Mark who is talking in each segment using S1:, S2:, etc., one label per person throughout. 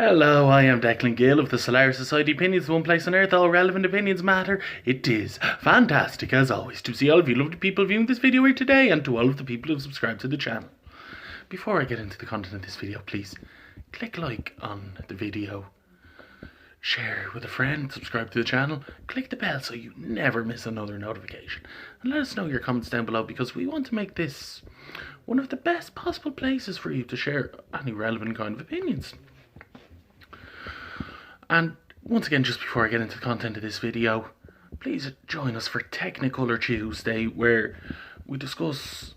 S1: Hello, I am Declan Gill of the Solar Society. Opinions, one place on earth, all relevant opinions matter. It is fantastic, as always, to see all of you lovely people viewing this video here today, and to all of the people who have subscribed to the channel. Before I get into the content of this video, please click like on the video, share with a friend, subscribe to the channel, click the bell so you never miss another notification, and let us know your comments down below, because we want to make this one of the best possible places for you to share any relevant kind of opinions. And once again, just before I get into the content of this video, please join us for Technicolor Tuesday, where we discuss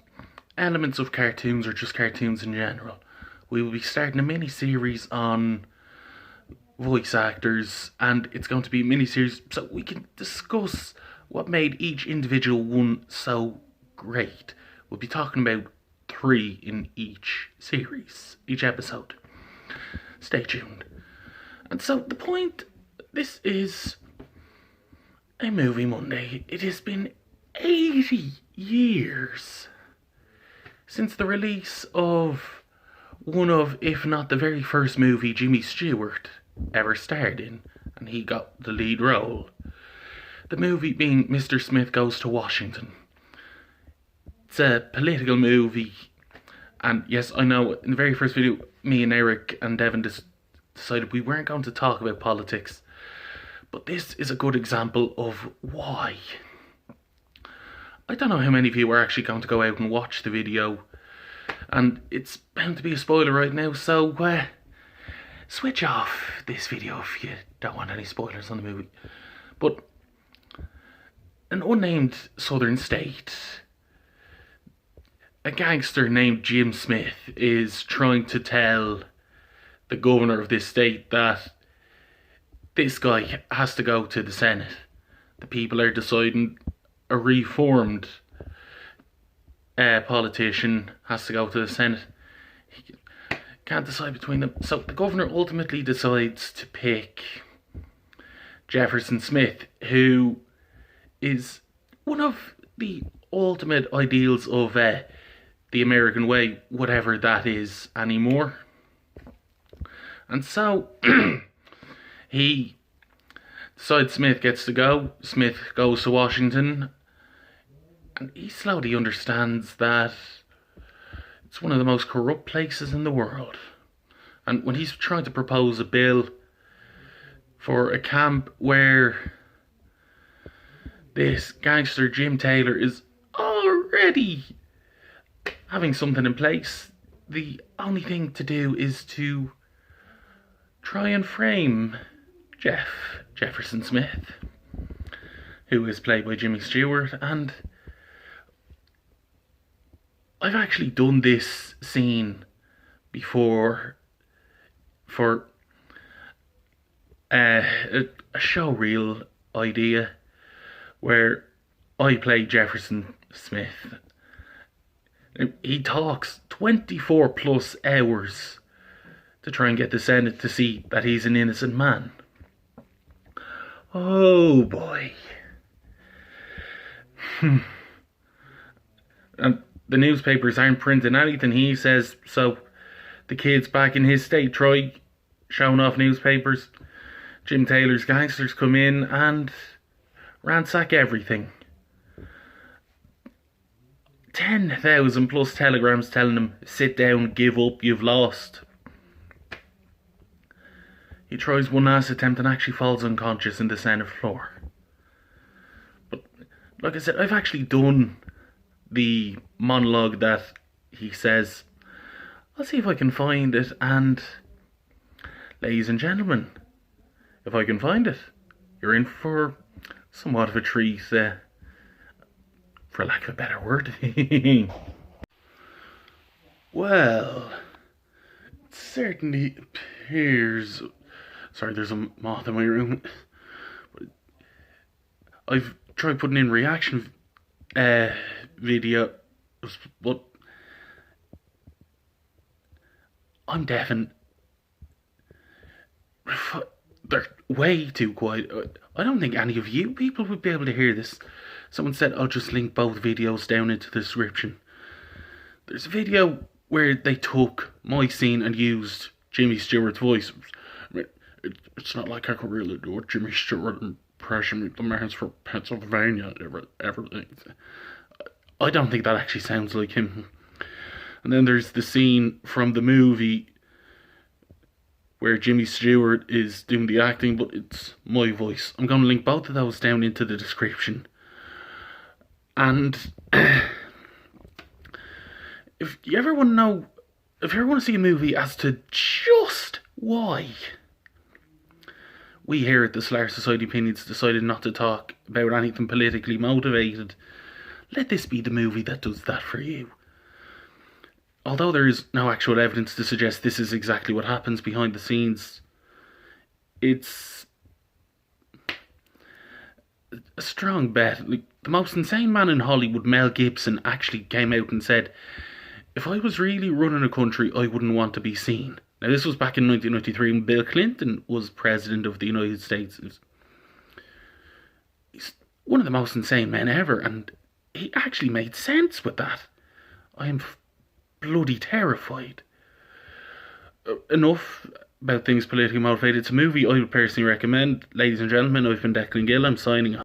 S1: elements of cartoons or just cartoons in general. We will be starting a mini-series on voice actors, and it's going to be a mini-series so we can discuss what made each individual one so great. We'll be talking about 3 in each series, each episode. Stay tuned. And so the point, this is a Movie Monday. It has been 80 years since the release of one of, if not the very first movie Jimmy Stewart ever starred in, and he got the lead role. The movie being Mr. Smith Goes to Washington. It's a political movie, and yes, I know, in the very first video, me and Eric and Devin decided we weren't going to talk about politics, but this is a good example of why. I don't know how many of you are actually going to go out and watch the video, and it's bound to be a spoiler right now, so switch off this video if you don't want any spoilers on the movie. But an unnamed southern state, a gangster named Jim Smith is trying to tell the governor of this state that this guy has to go to the Senate. The people are deciding a reformed politician has to go to the Senate. He can't decide between them. So the governor ultimately decides to pick Jefferson Smith, who is one of the ultimate ideals of the American way, whatever that is anymore. And so, he decides Smith gets to go. Smith goes to Washington, and he slowly understands that it's one of the most corrupt places in the world. And when he's trying to propose a bill for a camp where this gangster Jim Taylor is already having something in place, the only thing to do is to try and frame Jefferson Smith, who is played by Jimmy Stewart. And I've actually done this scene before for a show reel idea where I play Jefferson Smith. He talks 24 plus hours to try and get the Senate to see that he's an innocent man. Oh boy. And the newspapers aren't printing anything he says, so the kids back in his state try showing off newspapers. Jim Taylor's gangsters come in and ransack everything. 10,000 plus telegrams telling him, sit down, give up, you've lost. He tries one last attempt and actually falls unconscious in the Senate floor. But like I said, I've actually done the monologue that he says. I'll see if I can find it, and ladies and gentlemen, if I can find it, you're in for somewhat of a treat, for lack of a better word. Well, it certainly appears... Sorry, there's a moth in my room. I've tried putting in reaction video, but I'm deaf and they're way too quiet. I don't think any of you people would be able to hear this. Someone said I'll just link both videos down into the description. There's a video where they took my scene and used Jimmy Stewart's voice. It's not like I could really do a Jimmy Stewart impression. The man's for Pennsylvania, everything. I don't think that actually sounds like him. And then there's the scene from the movie where Jimmy Stewart is doing the acting, but it's my voice. I'm going to link both of those down into the description. And if you ever want to see a movie as to just why we here at the Solar Society Opinions decided not to talk about anything politically motivated, let this be the movie that does that for you. Although there is no actual evidence to suggest this is exactly what happens behind the scenes, it's a strong bet. Like, the most insane man in Hollywood, Mel Gibson, actually came out and said, if I was really running a country, I wouldn't want to be seen. Now, this was back in 1993 when Bill Clinton was president of the United States. He's one of the most insane men ever, and he actually made sense with that. I am bloody terrified. Enough about things politically motivated. It's a movie I would personally recommend. Ladies and gentlemen, I've been Declan Gill. I'm signing off.